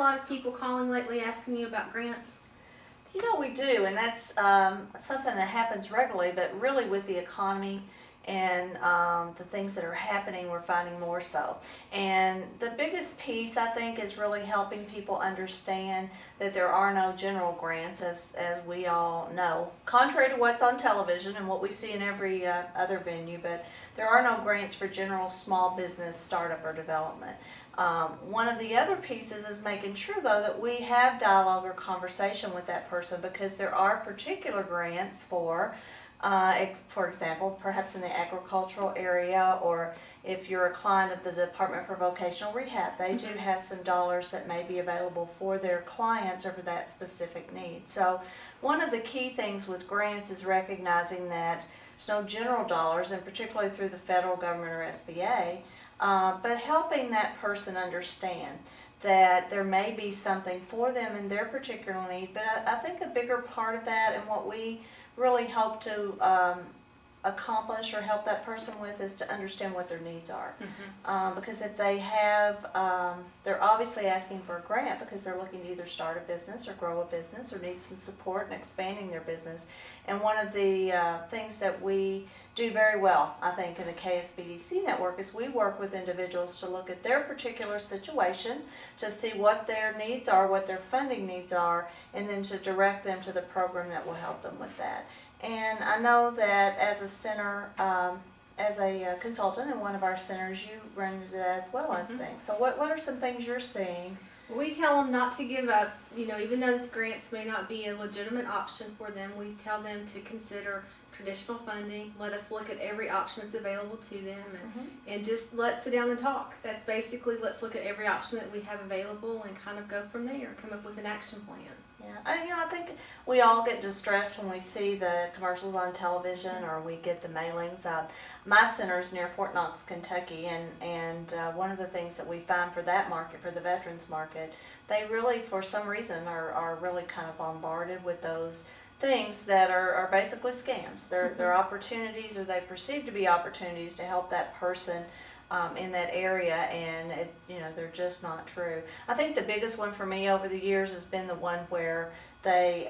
lot of people calling lately asking you about grants? You know, we do, and that's something that happens regularly, but really with the economy and the things that are happening, we're finding more so. And the biggest piece, I think, is really helping people understand that there are no general grants, as we all know, contrary to what's on television and what we see in every other venue, but there are no grants for general small business startup or development. One of the other pieces is making sure, though, that we have dialogue or conversation with that person, because there are particular grants for example, perhaps in the agricultural area, or if you're a client of the Department for Vocational Rehab, they do have some dollars that may be available for their clients or for that specific need. So one of the key things with grants is recognizing that there's no general dollars, and particularly through the federal government or SBA, but helping that person understand that there may be something for them in their particular need. But I think a bigger part of that, and what we really hope to accomplish or help that person with, is to understand what their needs are. Because if they have, they're obviously asking for a grant because they're looking to either start a business or grow a business or need some support in expanding their business. And one of the things that we do very well, I think, in the KSBDC network is we work with individuals to look at their particular situation, to see what their needs are, what their funding needs are, and then to direct them to the program that will help them with that. And I know that as a center, as a consultant in one of our centers, you run into that as well as things. So what are some things you're seeing? We tell them not to give up. You know, even though the grants may not be a legitimate option for them, we tell them to consider traditional funding. Let us look at every option that's available to them, and just let's sit down and talk. That's basically, let's look at every option that we have available and kind of go from there, come up with an action plan. Yeah, I think we all get distressed when we see the commercials on television or we get the mailings. My center is near Fort Knox, Kentucky, and one of the things that we find for that market, for the veterans market, they really, for some reason, are really kind of bombarded with those things that are basically scams. They're opportunities, or they perceive to be opportunities to help that person in that area, and they're just not true. I think the biggest one for me over the years has been the one where they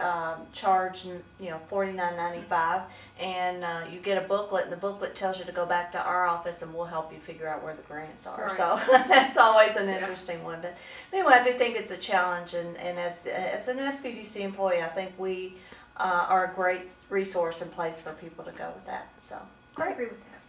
charge $49.95, and you get a booklet, and the booklet tells you to go back to our office and we'll help you figure out where the grants are. Right. So that's always an interesting one. But anyway, I do think it's a challenge, and as an SBDC employee, I think we are a great resource and place for people to go with that. So I agree with that.